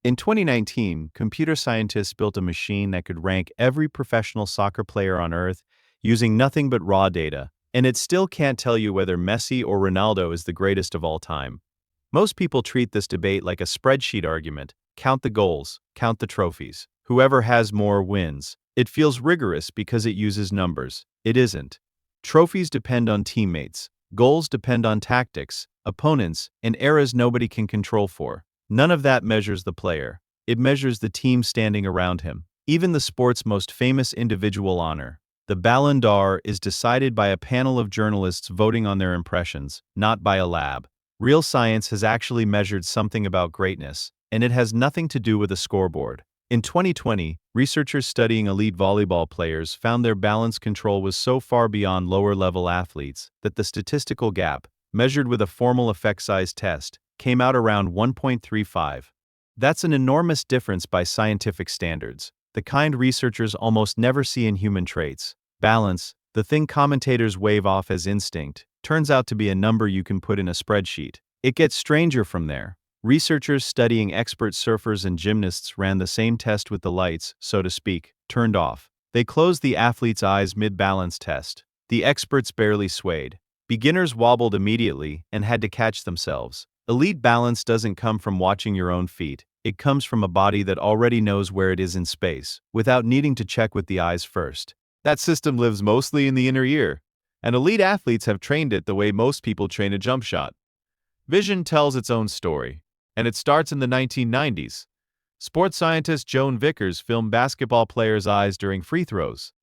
In 2019, computer scientists built a machine that could rank every professional soccer player on Earth using nothing but raw data, and it still can't tell you whether Messi or Ronaldo is the greatest of all time. Most people treat this debate like a spreadsheet argument: count the goals, count the trophies. Whoever has more wins. It feels rigorous because it uses numbers. It isn't. Trophies depend on teammates, goals depend on tactics, opponents, and eras nobody can control for. None of that measures the player. It measures the team standing around him. Even the sport's most famous individual honor, the Ballon d'Or, is decided by a panel of journalists voting on their impressions, not by a lab. Real science has actually measured something about greatness, and it has nothing to do with a scoreboard. In 2020, researchers studying elite volleyball players found their balance control was so far beyond lower-level athletes that the statistical gap, measured with a formal effect size test, came out around 1.35. That's an enormous difference by scientific standards, the kind researchers almost never see in human traits. Balance, the thing commentators wave off as instinct, turns out to be a number you can put in a spreadsheet. It gets stranger from there. Researchers studying expert surfers and gymnasts ran the same test with the lights, so to speak, turned off. They closed the athlete's eyes mid-balance test. The experts barely swayed. Beginners wobbled immediately and had to catch themselves. Elite balance doesn't come from watching your own feet. It comes from a body that already knows where it is in space, without needing to check with the eyes first. That system lives mostly in the inner ear, and elite athletes have trained it the way most people train a jump shot. Vision tells its own story, and it starts in the 1990s. Sports scientist Joan Vickers filmed basketball players' eyes during free throws.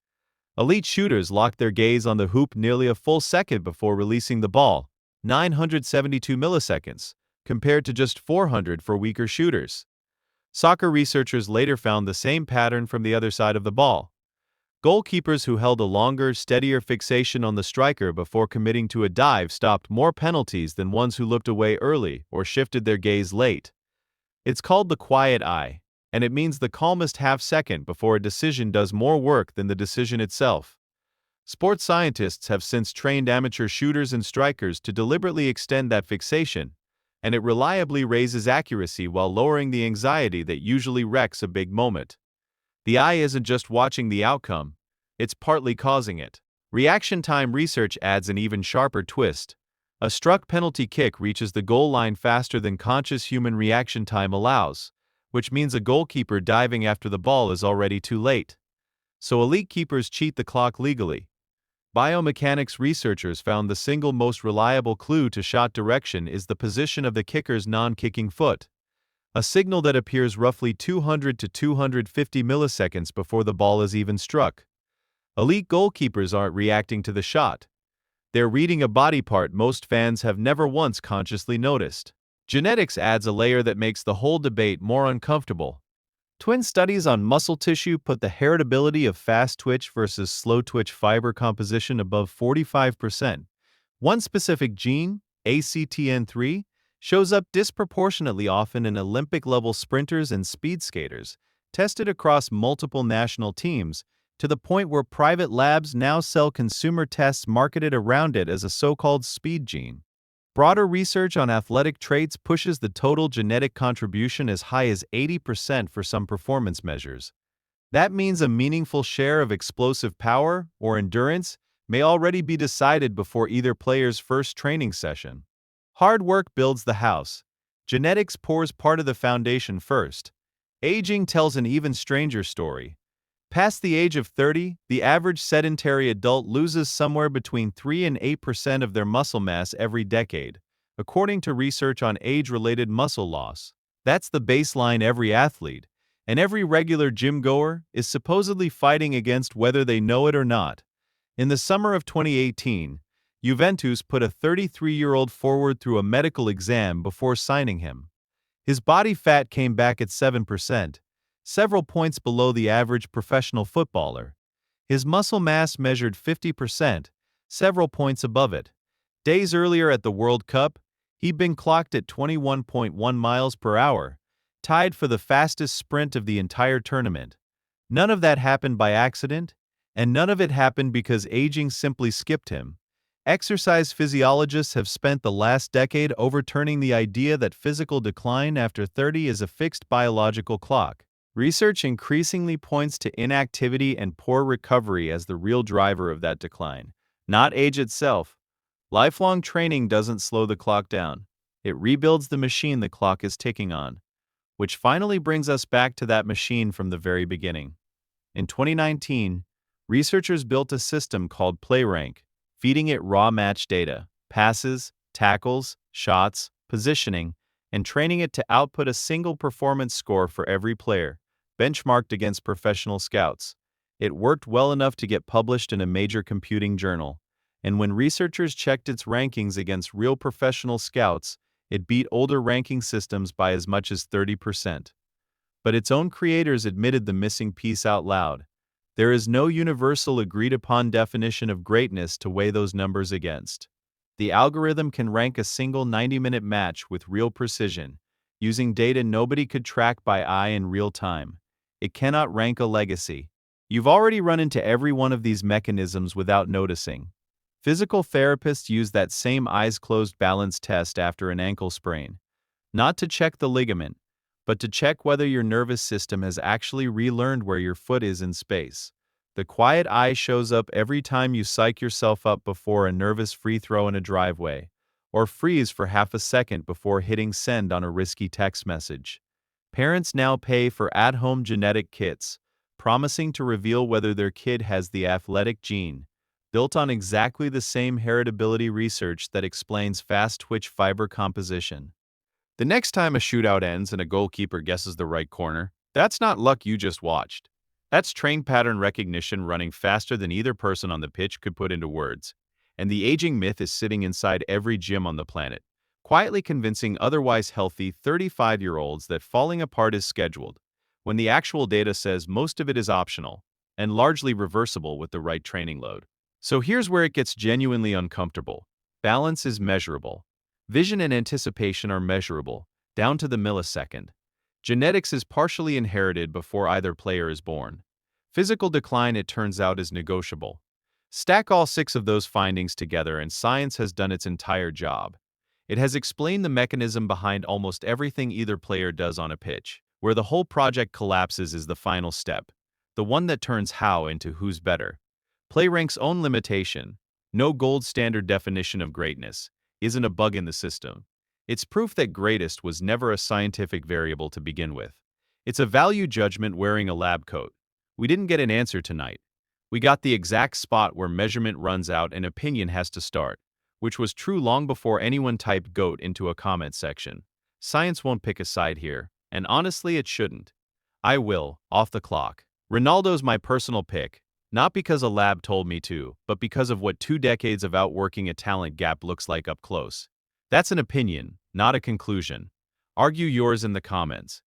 Elite shooters locked their gaze on the hoop nearly a full second before releasing the ball, 972 milliseconds, compared to just 400 for weaker shooters. Soccer researchers later found the same pattern from the other side of the ball. Goalkeepers who held a longer, steadier fixation on the striker before committing to a dive stopped more penalties than ones who looked away early or shifted their gaze late. It's called the quiet eye, and it means the calmest half-second before a decision does more work than the decision itself. Sports scientists have since trained amateur shooters and strikers to deliberately extend that fixation, and it reliably raises accuracy while lowering the anxiety that usually wrecks a big moment. The eye isn't just watching the outcome, it's partly causing it. Reaction time research adds an even sharper twist. A struck penalty kick reaches the goal line faster than conscious human reaction time allows, which means a goalkeeper diving after the ball is already too late. So elite keepers cheat the clock legally. Biomechanics researchers found the single most reliable clue to shot direction is the position of the kicker's non-kicking foot, a signal that appears roughly 200 to 250 milliseconds before the ball is even struck. Elite goalkeepers aren't reacting to the shot. They're reading a body part most fans have never once consciously noticed. Genetics adds a layer that makes the whole debate more uncomfortable. Twin studies on muscle tissue put the heritability of fast twitch versus slow twitch fiber composition above 45%. One specific gene, ACTN3, shows up disproportionately often in Olympic-level sprinters and speed skaters, tested across multiple national teams, to the point where private labs now sell consumer tests marketed around it as a so-called speed gene. Broader research on athletic traits pushes the total genetic contribution as high as 80% for some performance measures. That means a meaningful share of explosive power or endurance may already be decided before either player's first training session. Hard work builds the house. Genetics pours part of the foundation first. Aging tells an even stranger story. Past the age of 30, the average sedentary adult loses somewhere between 3 and 8% of their muscle mass every decade, according to research on age-related muscle loss. That's the baseline every athlete, and every regular gym-goer, is supposedly fighting against whether they know it or not. In the summer of 2018, Juventus put a 33-year-old forward through a medical exam before signing him. His body fat came back at 7%, several points below the average professional footballer. His muscle mass measured 50%, several points above it. Days earlier at the World Cup, he'd been clocked at 21.1 miles per hour, tied for the fastest sprint of the entire tournament. None of that happened by accident, and none of it happened because aging simply skipped him. Exercise physiologists have spent the last decade overturning the idea that physical decline after 30 is a fixed biological clock. Research increasingly points to inactivity and poor recovery as the real driver of that decline, not age itself. Lifelong training doesn't slow the clock down. It rebuilds the machine the clock is ticking on, which finally brings us back to that machine from the very beginning. In 2019, researchers built a system called PlayRank, feeding it raw match data, passes, tackles, shots, positioning, and training it to output a single performance score for every player, benchmarked against professional scouts. It worked well enough to get published in a major computing journal, and when researchers checked its rankings against real professional scouts, it beat older ranking systems by as much as 30%. But its own creators admitted the missing piece out loud. There is no universal agreed-upon definition of greatness to weigh those numbers against. The algorithm can rank a single 90-minute match with real precision, using data nobody could track by eye in real time. It cannot rank a legacy. You've already run into every one of these mechanisms without noticing. Physical therapists use that same eyes-closed balance test after an ankle sprain, not to check the ligament, but to check whether your nervous system has actually relearned where your foot is in space. The quiet eye shows up every time you psych yourself up before a nervous free throw in a driveway, or freeze for half a second before hitting send on a risky text message. Parents now pay for at-home genetic kits, promising to reveal whether their kid has the athletic gene, built on exactly the same heritability research that explains fast twitch fiber composition. The next time a shootout ends and a goalkeeper guesses the right corner, that's not luck you just watched. That's trained pattern recognition running faster than either person on the pitch could put into words. And the aging myth is sitting inside every gym on the planet, quietly convincing otherwise healthy 35-year-olds that falling apart is scheduled, when the actual data says most of it is optional and largely reversible with the right training load. So here's where it gets genuinely uncomfortable. Balance is measurable. Vision and anticipation are measurable, down to the millisecond. Genetics is partially inherited before either player is born. Physical decline, it turns out, is negotiable. Stack all 6 of those findings together and science has done its entire job. It has explained the mechanism behind almost everything either player does on a pitch. Where the whole project collapses is the final step, the one that turns how into who's better. PlayRank's own limitation, no gold standard definition of greatness, isn't a bug in the system. It's proof that greatest was never a scientific variable to begin with. It's a value judgment wearing a lab coat. We didn't get an answer tonight. We got the exact spot where measurement runs out and opinion has to start, which was true long before anyone typed GOAT into a comment section. Science won't pick a side here, and honestly it shouldn't. I will, off the clock. Ronaldo's my personal pick, not because a lab told me to, but because of what 2 decades of outworking a talent gap looks like up close. That's an opinion, not a conclusion. Argue yours in the comments.